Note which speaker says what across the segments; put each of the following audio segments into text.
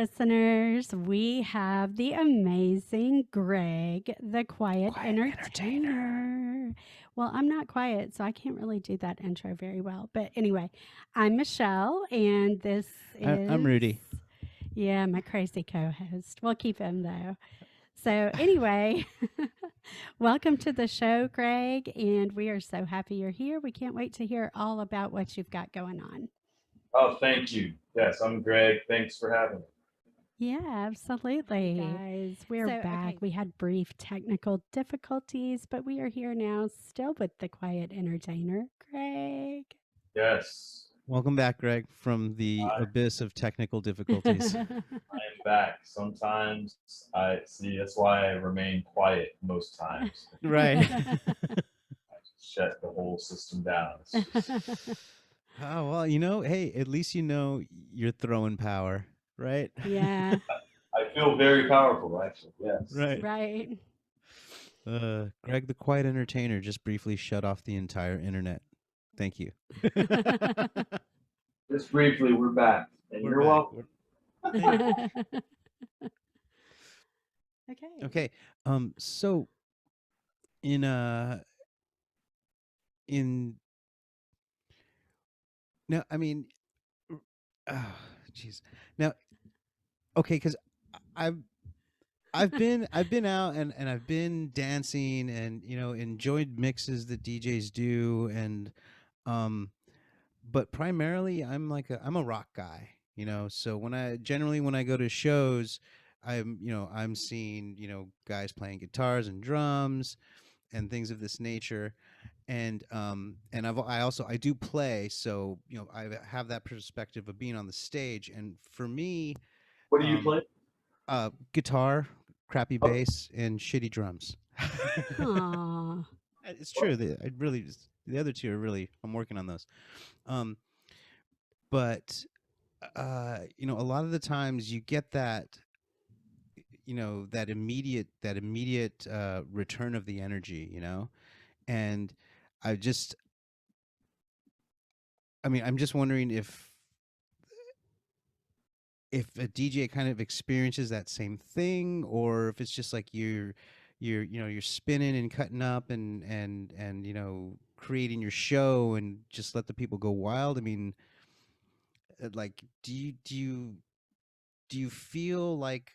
Speaker 1: listeners. We have the amazing Greg, the quiet entertainer. Well, I'm not quiet, so I can't really do that intro very well. But anyway, I'm Michelle, and this
Speaker 2: I'm
Speaker 1: is,
Speaker 2: Rudy.
Speaker 1: yeah, my crazy co host. We'll keep him though. So, anyway, welcome to the show, Greg, and we are so happy you're here. We can't wait to hear all about what you've got going on.
Speaker 3: Oh, thank you. Yes, I'm Greg. Thanks for having me.
Speaker 1: Yeah, absolutely. Guys, we're back. We had brief technical difficulties, but we are here now, still with the quiet entertainer, Greg.
Speaker 3: Yes,
Speaker 2: Welcome back, Greg, from the abyss of technical difficulties.
Speaker 3: I am back. Sometimes I see that's why I remain quiet most times.
Speaker 2: Right.
Speaker 3: I just shut the whole system down.
Speaker 2: Oh, well, hey, at least you're throwing power, right?
Speaker 1: Yeah.
Speaker 3: I feel very powerful, actually. Yes.
Speaker 2: Right.
Speaker 1: Right.
Speaker 2: Greg, the quiet entertainer, just briefly shut off the entire internet. Thank you.
Speaker 3: Just briefly, we're back, and you're welcome.
Speaker 1: Okay.
Speaker 2: Okay. So in in now, I mean, oh, jeez. Now, okay, because I've I've been out and I've been dancing and enjoyed mixes that DJs do and um but primarily I'm a rock guy, so when I go to shows, I'm seeing, guys playing guitars and drums and things of this nature, and I do play, so I have that perspective of being on the stage, and for me,
Speaker 3: What do you
Speaker 2: um
Speaker 3: play?
Speaker 2: guitar, crappy
Speaker 3: Oh,
Speaker 2: bass, and shitty drums.
Speaker 1: Aw.
Speaker 2: It's true. The other two are really. I'm working on those. Um, but a lot of the times you get that, that immediate return of the energy, and I just, I'm just wondering if a DJ kind of experiences that same thing, or if it's just like you're spinning and cutting up and creating your show and just let the people go wild. I mean, like, do you feel like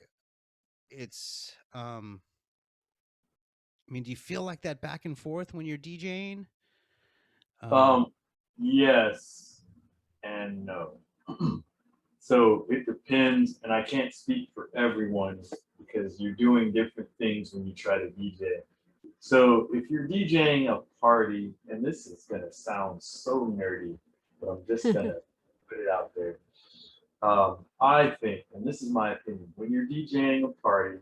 Speaker 2: it's do you feel like that back and forth when you're DJing? Um,
Speaker 3: um, yes and no. So it depends, and I can't speak for everyone because you're doing different things when you try to DJ. So if you're DJing a party, and this is gonna sound so nerdy, but I'm just gonna put it out there. I think, and this is my opinion, when you're DJing a party,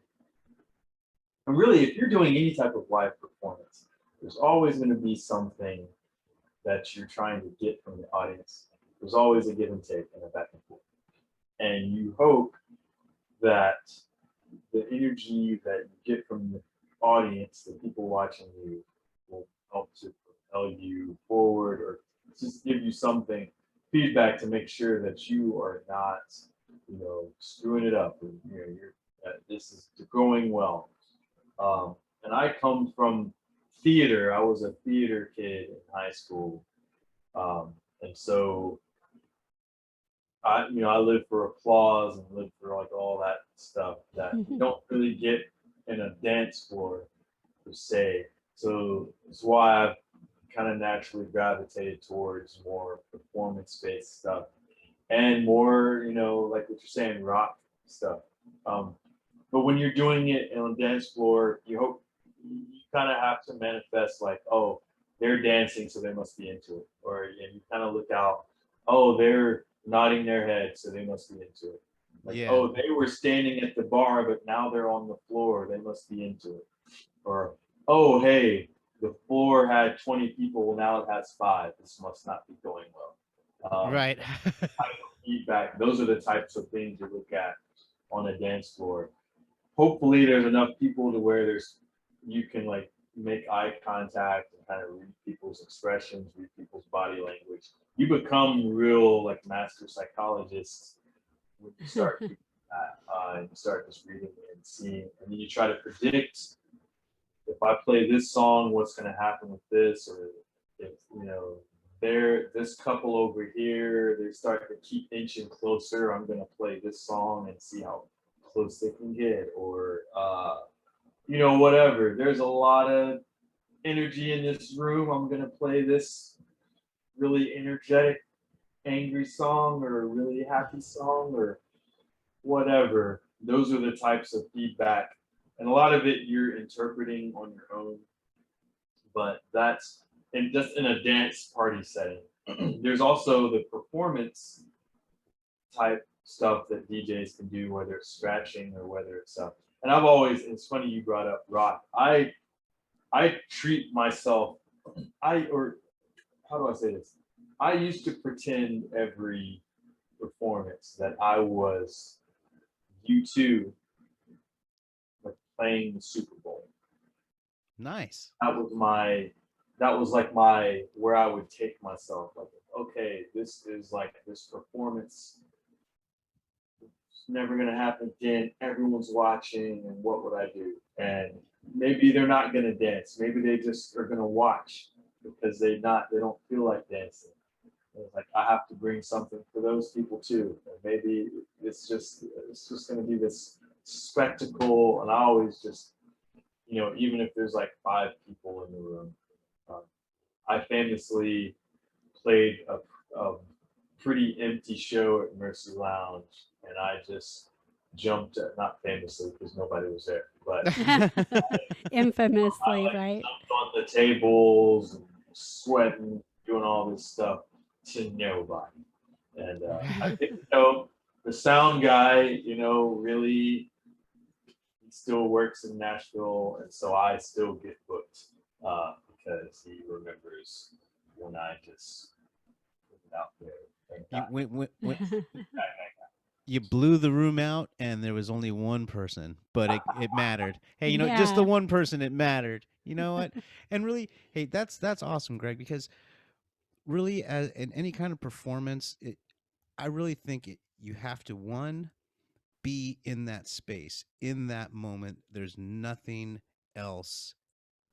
Speaker 3: and really if you're doing any type of live performance, there's always going to be something that you're trying to get from the audience. There's always a give and take and a back and forth. And you hope that the energy that you get from the audience, the people watching you, will help to propel you forward or just give you something, feedback to make sure that you are not, screwing it up. And, this is going well. And I come from theater. I was a theater kid in high school. And so I live for applause and live for like all that stuff that you don't really get in a dance floor per se. So it's why I've kind of naturally gravitated towards more performance-based stuff and more, like what you're saying, rock stuff. Um, but when you're doing it on a dance floor, you kind of have to manifest like, oh, they're dancing, so they must be into it, or you kind of look out, oh, they're nodding their head, so they must be into it. Like,
Speaker 2: yeah.
Speaker 3: oh, they were standing at the bar, but now they're on the floor, they must be into it. Or, oh, hey, the floor had 20 people, well, now it has 5. This must not be going well.
Speaker 2: Right.
Speaker 3: Feedback. Those are the types of things you look at on a dance floor. Hopefully, there's enough people to where you can like make eye contact and kind of read people's expressions, read people's body language. You become real like master psychologists when you start doing that. mind. You start just reading and seeing, and then you try to predict, if I play this song, what's going to happen with this, or if, you know, this couple over here, they start to keep inching closer, I'm going to play this song and see how close they can get, or you know, whatever. There's a lot of energy in this room, I'm going to play this really energetic angry song or a really happy song or whatever. Those are the types of feedback, and a lot of it you're interpreting on your own, but that's just in a dance party setting. There's also the performance type stuff that DJs can do, whether it's scratching or whether it's and I've always, it's funny you brought up rock. I treat myself, or how do I say this? I used to pretend every performance that I was U2, like playing the Super Bowl.
Speaker 2: Nice.
Speaker 3: That was like my, where I would take myself, like, okay, this is like this performance. It's never gonna happen again. Everyone's watching, and what would I do? And maybe they're not gonna dance. Maybe they just are gonna watch because they don't feel like dancing. And it's like, I have to bring something for those people too. And maybe it's just gonna be this spectacle. And I always just, you know, even if there's like 5 people in the room, I famously played a pretty empty show at Mercy Lounge, and I just jumped at, not famously because nobody was there, but
Speaker 1: Infamously,
Speaker 3: I
Speaker 1: right?
Speaker 3: jumped on the tables and sweating, doing all this stuff to nobody. And I think, you know, the sound guy, you know, really, he still works in Nashville, and so I still get booked because he remembers when I just put it out there.
Speaker 2: You blew the room out, and there was only one person, but it mattered. Hey, you know, just the
Speaker 1: Yeah.
Speaker 2: one person, it mattered. You know what? And really, hey, that's awesome, Greg, because really, as in any kind of performance, I really think you have to, one, be in that space, in that moment. There's nothing else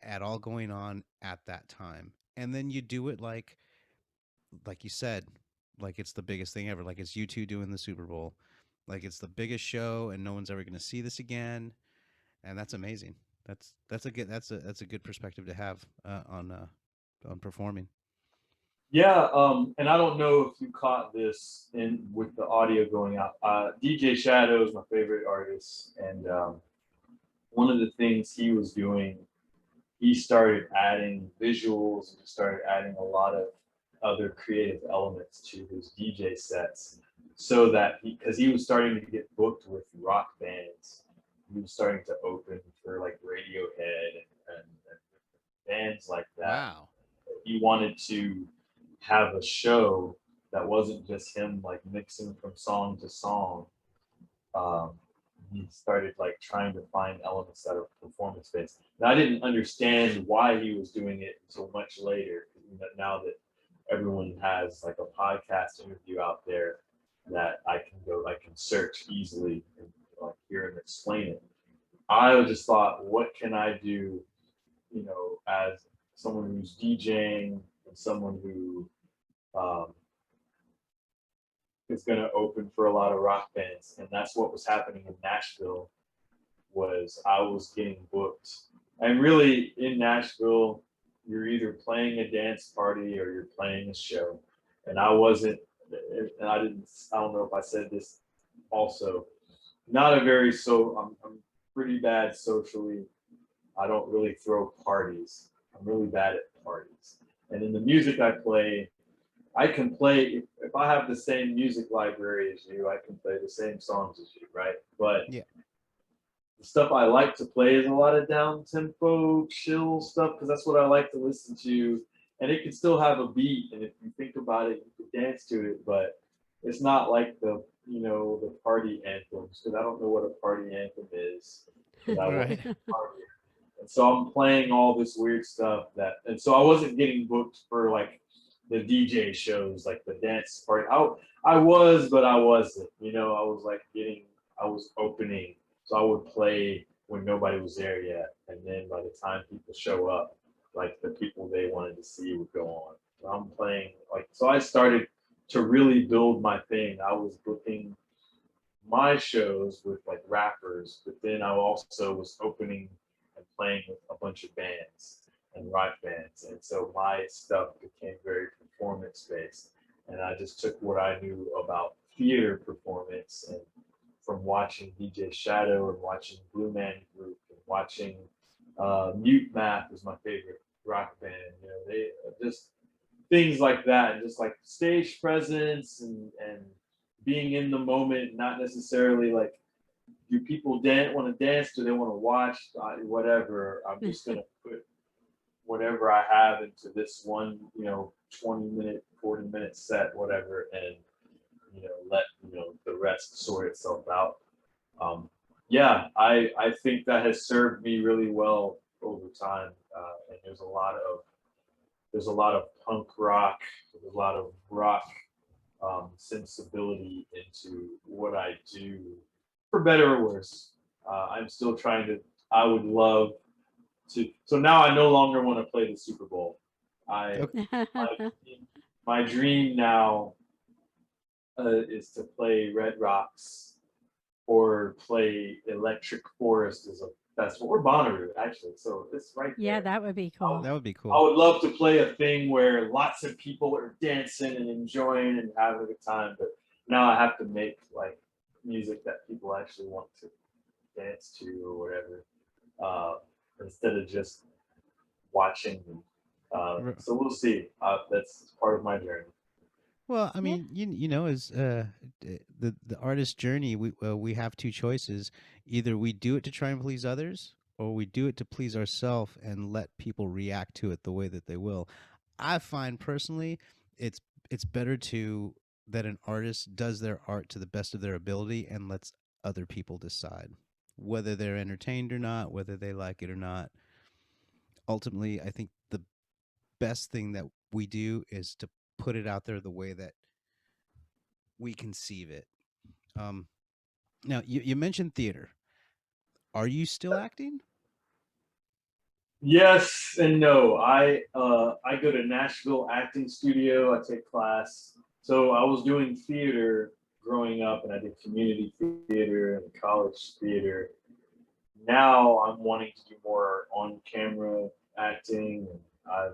Speaker 2: at all going on at that time, and then you do it like you said, like it's the biggest thing ever. Like it's U2 doing the Super Bowl. Like it's the biggest show, and no one's ever going to see this again. And that's amazing. That's a good perspective to have on performing.
Speaker 3: Yeah, and I don't know if you caught this in with the audio going out. DJ Shadow is my favorite artist, and one of the things he was doing, he started adding visuals and started adding a lot of other creative elements to his DJ sets, so that because he was starting to get booked with rock bands, he was starting to open for like Radiohead and bands like that.
Speaker 2: Wow.
Speaker 3: He wanted to have a show that wasn't just him like mixing from song to song. He started like trying to find elements that are performance based. And I didn't understand why he was doing it until much later. Now that everyone has like a podcast interview out there that I can search easily and like hear him explain it. I just thought, what can I do, you know, as someone who's DJing and someone who is going to open for a lot of rock bands, and that's what was happening in Nashville. Was I was getting booked, and really in Nashville, you're either playing a dance party or you're playing a show, and I wasn't, and I don't know if I said this also, not a very I'm pretty bad socially. I don't really throw parties. I'm really bad at parties, and in the music I play, I can play, if I have the same music library as you, I can play the same songs as you, right? But
Speaker 2: Yeah.
Speaker 3: the stuff I like to play is a lot of down tempo, chill stuff, because that's what I like to listen to. And it can still have a beat, and if you think about it, you can dance to it, but it's not like the, you know, the party anthems, because I don't know what a party anthem is.
Speaker 2: Right.
Speaker 3: And so I'm playing all this weird stuff and so I wasn't getting booked for like the DJ shows, like the dance party. I was, but I wasn't. You know, I was opening opening. So I would play when nobody was there yet, and then by the time people show up, like the people they wanted to see would go on. So I'm playing like so. I started to really build my thing. I was booking my shows with like rappers, but then I also was opening and playing with a bunch of bands and rock bands, and so my stuff became very performance based. And I just took what I knew about theater performance and from watching DJ Shadow and watching Blue Man Group and watching Mutemath was my favorite rock band. You know, they just things like that, and just like stage presence and being in the moment, not necessarily like do people want to dance, do they want to watch, whatever. I'm just gonna put whatever I have into this one, 20-minute, 40-minute set, whatever, and let the rest sort itself out. Yeah, I think that has served me really well over time, and there's a lot of punk rock, there's a lot of rock sensibility into what I do, for better or worse. I'm still trying to. I would love to. So now I no longer want to play the Super Bowl. I my, my dream now is to play Red Rocks or play Electric Forest as a festival, or Bonnaroo actually. So it's right
Speaker 1: Yeah,
Speaker 3: there.
Speaker 1: that would be cool.
Speaker 2: That would be
Speaker 3: I
Speaker 2: cool.
Speaker 3: would love to play a thing where lots of people are dancing and enjoying and having a good time, but now I have to make like music that people actually want to dance to or whatever, instead of just watching them. So we'll see. That's part of my journey.
Speaker 2: Well, I
Speaker 1: Yeah.
Speaker 2: mean, you know, as the artist journey, we have two choices. Either we do it to try and please others, or we do it to please ourselves and let people react to it the way that they will. I find personally, it's it's better to that an artist does their art to the best of their ability and lets other people decide whether they're entertained or not, whether they like it or not. Ultimately, I think the best thing that we do is to put it out there the way that we conceive it. Um, Now, you mentioned theater. Are you still acting?
Speaker 3: Yes and no. I go to Nashville Acting Studio. I take class. So I was doing theater growing up, and I did community theater and college theater. Now I'm wanting to do more on camera acting, and I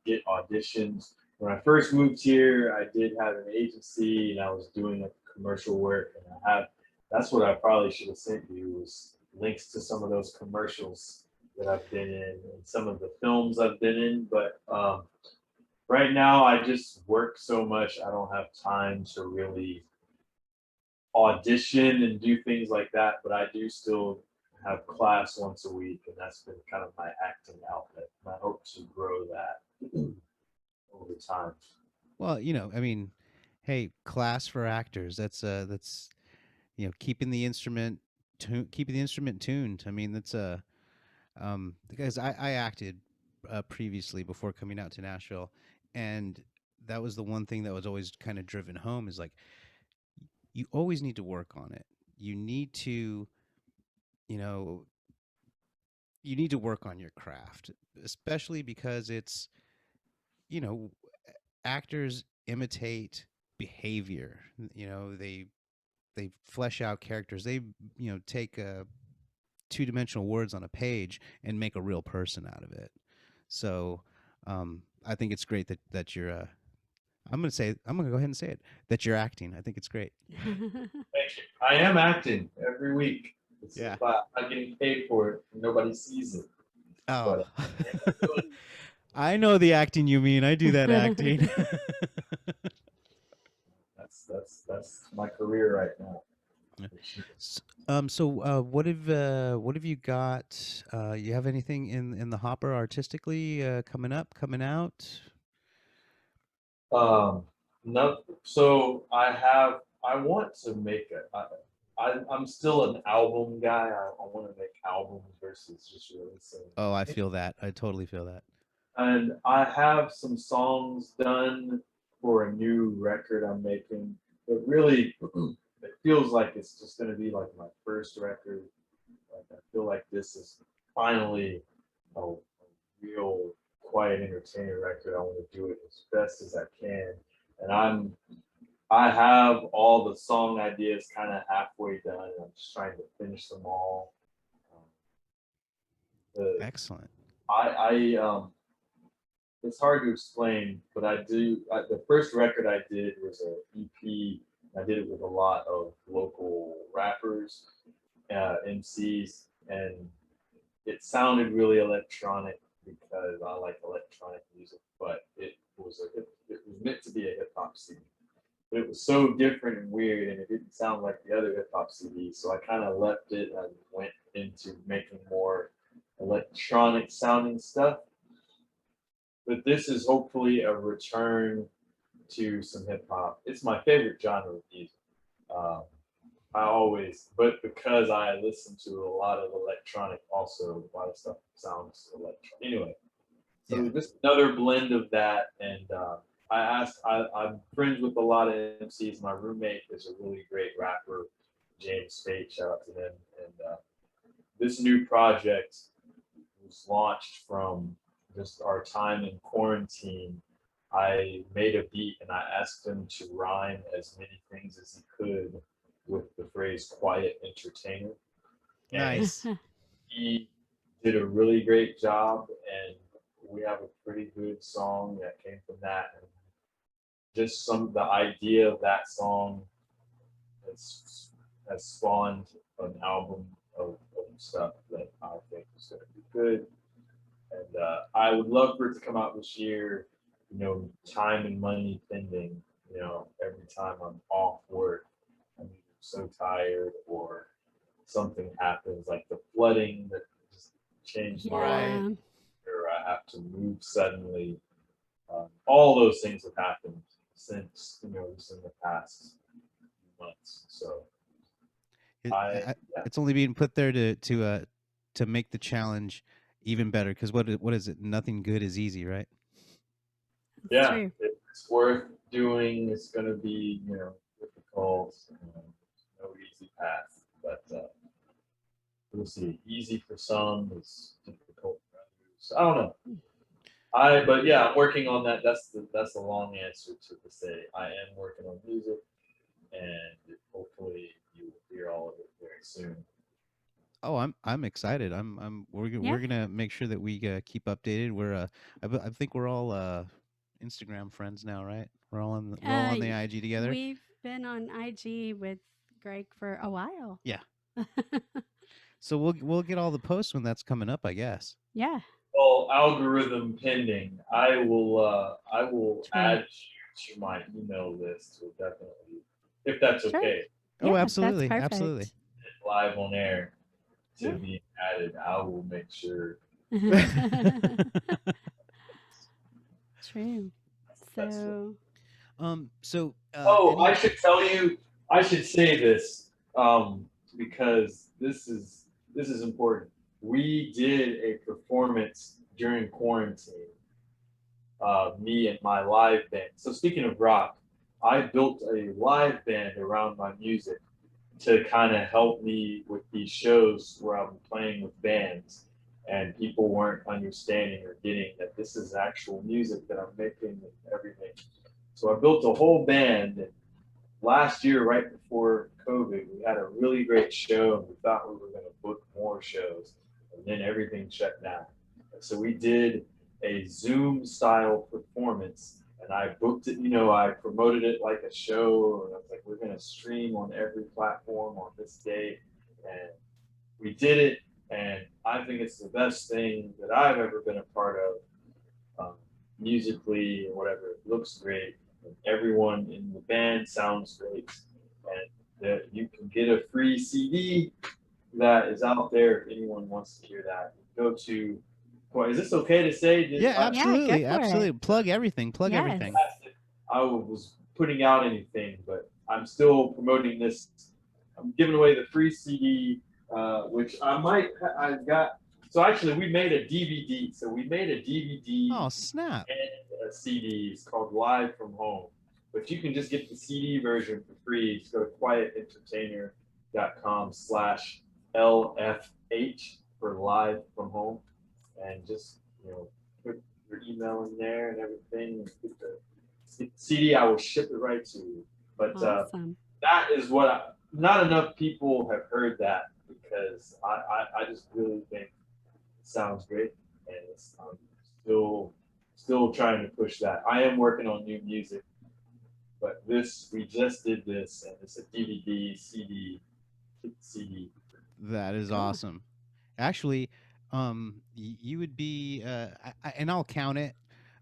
Speaker 3: get auditions. When I first moved here, I did have an agency, and I was doing like commercial work, and I have that's what I probably should have sent you was links to some of those commercials that I've been in and some of the films I've been in. But right now, I just work so much, I don't have time to really audition and do things like that. But I do still have class once a week, and that's been kind of my acting outlet. And I hope to grow that over time.
Speaker 2: Well, I mean, hey, class for actors. That's keeping the instrument keeping the instrument tuned. I mean, that's because I acted previously before coming out to Nashville, and that was the one thing that was always kind of driven home is like you always need to work on it. You need to, you know, you need to work on your craft, especially because it's, you know, actors imitate behavior. They flesh out characters. They take two-dimensional words on a page and make a real person out of it. So I think it's great that you're. I'm gonna go ahead and say it that you're acting. I think it's great.
Speaker 3: Thank you. I am acting every week. It's
Speaker 2: Yeah.
Speaker 3: I'm not getting paid for it. Nobody sees it,
Speaker 2: Oh.
Speaker 3: but
Speaker 2: I know the acting you mean. I do that acting.
Speaker 3: that's my career right now.
Speaker 2: What have you got? You have anything in the hopper artistically coming up, coming out?
Speaker 3: No, so I want to make I'm still an album guy. I want to make albums versus just releasing.
Speaker 2: Oh, I feel that. I totally feel that.
Speaker 3: And I have some songs done for a new record I'm making, but really it feels like it's just gonna be like my first record. Like I feel like this is finally a real quiet entertainer record. I want to do it as best as I can, and I have all the song ideas kind of halfway done. And I'm just trying to finish them all. Um,
Speaker 2: Excellent.
Speaker 3: I it's hard to explain, but the first record I did was a EP. I did it with a lot of local rappers, MCs, and it sounded really electronic because I like electronic music, but it was meant to be a hip hop CD. But it was so different and weird, and it didn't sound like the other hip hop CDs. So I kind of left it and went into making more electronic sounding stuff. But this is hopefully a return to some hip hop. It's my favorite genre of music. Um, but because I listen to a lot of electronic, also a lot of stuff sounds electronic. Anyway, so just another blend of that. And I'm friends with a lot of MCs. My roommate is a really great rapper, James Spade. Shout out to him. And this new project was launched from just our time in quarantine. I made a beat and I asked him to rhyme as many things as he could with the phrase quiet entertainer.
Speaker 2: Nice.
Speaker 3: And he did a really great job, and we have a pretty good song that came from that. And just the idea of that song has spawned an album of stuff that I think is going to be good. And I would love for it to come out this year, time and money pending. Every time I'm off work, I'm either so tired or something happens, like the flooding that just changed my life, or I have to move suddenly. All those things have happened since, just in the past months. So
Speaker 2: it's only being put there to make the challenge even better. Because what is it? Nothing good is easy, right?
Speaker 3: Yeah, it's worth doing. It's going to be, difficult. No easy path, but we'll see. Easy for some is difficult for others. I don't know. But yeah, I'm working on that. That's the long answer to say I am working on music, and hopefully you will hear all of it very soon.
Speaker 2: Oh, I'm excited. We're gonna make sure that we keep updated. I think we're all Instagram friends now, right? We're all on the IG together.
Speaker 1: We've been on IG with Greg for a while.
Speaker 2: Yeah. So we'll get all the posts when that's coming up, I guess.
Speaker 1: Yeah.
Speaker 3: Well, algorithm pending. I will add you to my email list. Definitely, if that's okay.
Speaker 2: Oh, absolutely, absolutely.
Speaker 3: Live on air to be added. I will make sure.
Speaker 1: True. So.
Speaker 3: I should tell you. I should say this because this is important. We did a performance during quarantine. Me and my live band. So speaking of rock, I built a live band around my music to kind of help me with these shows where I'm playing with bands and people weren't understanding or getting that this is actual music that I'm making and everything. So I built a whole band. And last year, right before COVID, we had a really great show and we thought we were going to book more shows, and then everything shut down. And so we did a Zoom style performance, and I booked it, I promoted it like a show, and I was like, we're going to stream on every platform on this day. And we did it, and I think it's the best thing that I've ever been a part of, musically or whatever. It looks great. And everyone in the band sounds great. And that you can get a free CD that is out there if anyone wants to hear that. Go to, is this okay to say?
Speaker 2: Yeah, absolutely, absolutely. Plug everything. Plug everything.
Speaker 3: I was putting out anything, but I'm still promoting this. I'm giving away the free CD, which I've got. So actually, we made a DVD. So we made a DVD.
Speaker 2: Oh, snap.
Speaker 3: And a CD. It's called Live from Home. But you can just get the CD version for free. Just go to quietentertainer.com/LFH for live from home, and just put your email in there and everything. And get the CD. I will ship it right to you. But
Speaker 1: Awesome.
Speaker 3: that is what not enough people have heard that, because I just really think it sounds great, and I'm still trying to push that. I am working on new music, but we just did this, and it's a DVD, CD.
Speaker 2: That is
Speaker 1: Cool.
Speaker 2: awesome. Actually, you would be, and I'll count it,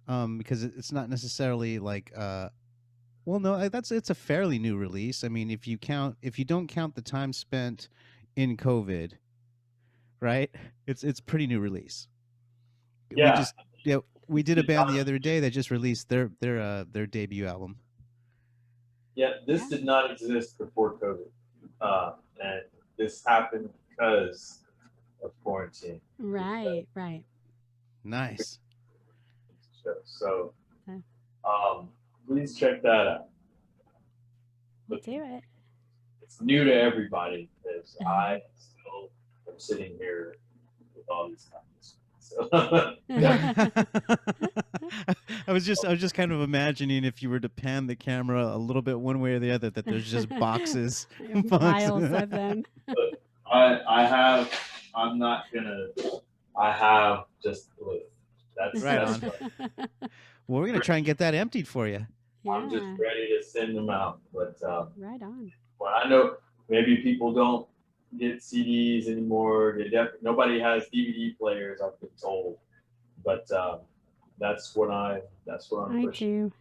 Speaker 2: because it's not necessarily like, well, no, it's a fairly new release. I mean, if you don't count the time spent in COVID, right? It's pretty new release.
Speaker 3: Yeah.
Speaker 2: We did a band the other day that just released their debut album.
Speaker 3: Yeah, this did not exist before COVID, and this happened because of quarantine.
Speaker 1: Right.
Speaker 2: Nice.
Speaker 3: So, please check that out.
Speaker 1: We'll do it.
Speaker 3: It's new to everybody, because I still am sitting here with all these copies. So
Speaker 2: I was just kind of imagining, if you were to pan the camera a little bit one way or the other, that there's just boxes,
Speaker 1: piles of them.
Speaker 3: I have just look. That's
Speaker 2: right
Speaker 3: that's
Speaker 2: on. Well, we're gonna try and get that emptied for you.
Speaker 1: Yeah.
Speaker 3: I'm just ready to send them out, but
Speaker 1: right on.
Speaker 3: well, I know maybe people don't get CDs anymore. Nobody has DVD players, I've been told, but that's what I'm pushing.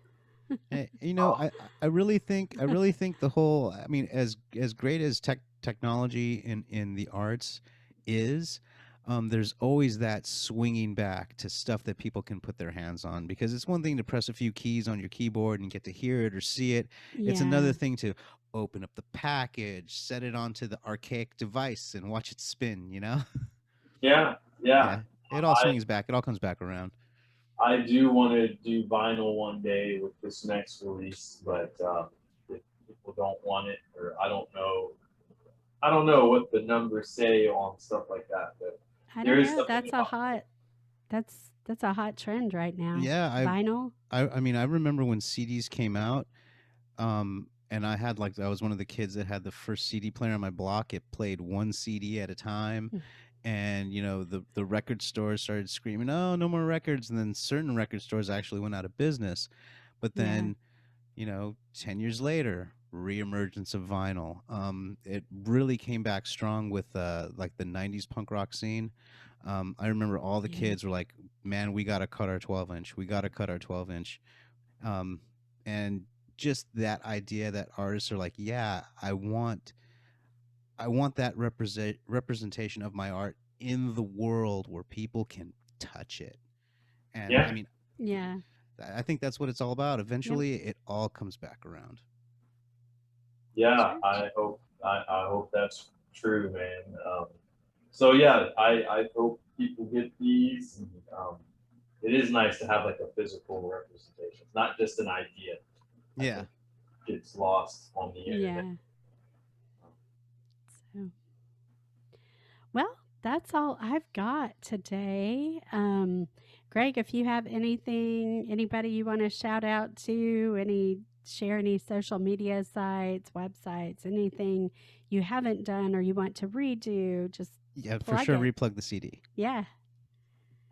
Speaker 1: I
Speaker 2: do. I really think the whole, I mean, as great as technology in the arts is, there's always that swinging back to stuff that people can put their hands on, because it's one thing to press a few keys on your keyboard and get to hear it or see it.
Speaker 1: Yeah.
Speaker 2: It's another thing to open up the package, set it onto the archaic device, and watch it spin.
Speaker 3: Yeah.
Speaker 2: It all swings back. It all comes back around.
Speaker 3: I do want to do vinyl one day with this next release, but if people don't want it, or I don't know what the numbers say on stuff like that. But
Speaker 1: I don't know. That's a hot trend right now.
Speaker 2: Yeah,
Speaker 1: vinyl.
Speaker 2: I mean, I remember when CDs came out, and I was one of the kids that had the first CD player on my block. It played one CD at a time. And the record stores started screaming, "Oh, no more records!" And then certain record stores actually went out of business. But then, 10 years later, reemergence of vinyl. It really came back strong with like the '90s punk rock scene. I remember all the kids were like, "Man, we gotta cut our 12-inch. We gotta cut our 12-inch." And just that idea that artists are like, "Yeah, I want that representation of my art in the world where people can touch it." And I mean, I think that's what it's all about. Eventually, it all comes back around.
Speaker 3: Yeah, I hope that's true, man. So yeah, I hope people get these. And, it is nice to have like a physical representation, not just an idea.
Speaker 2: Yeah,
Speaker 3: gets lost on the internet.
Speaker 1: Yeah. So, well, that's all I've got today. Greg, if you have anybody you want to shout out to, share any social media sites, websites, anything you haven't done or you want to redo, just
Speaker 2: for sure. Replug the CD.
Speaker 1: Yeah.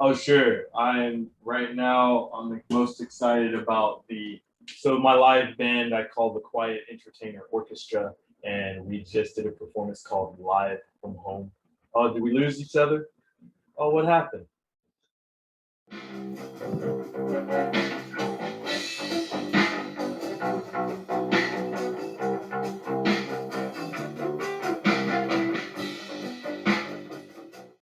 Speaker 3: Oh, sure. I'm most excited about my live band I call the Quiet Entertainer Orchestra, and we just did a performance called Live from Home. Oh, did we lose each other? Oh, what happened?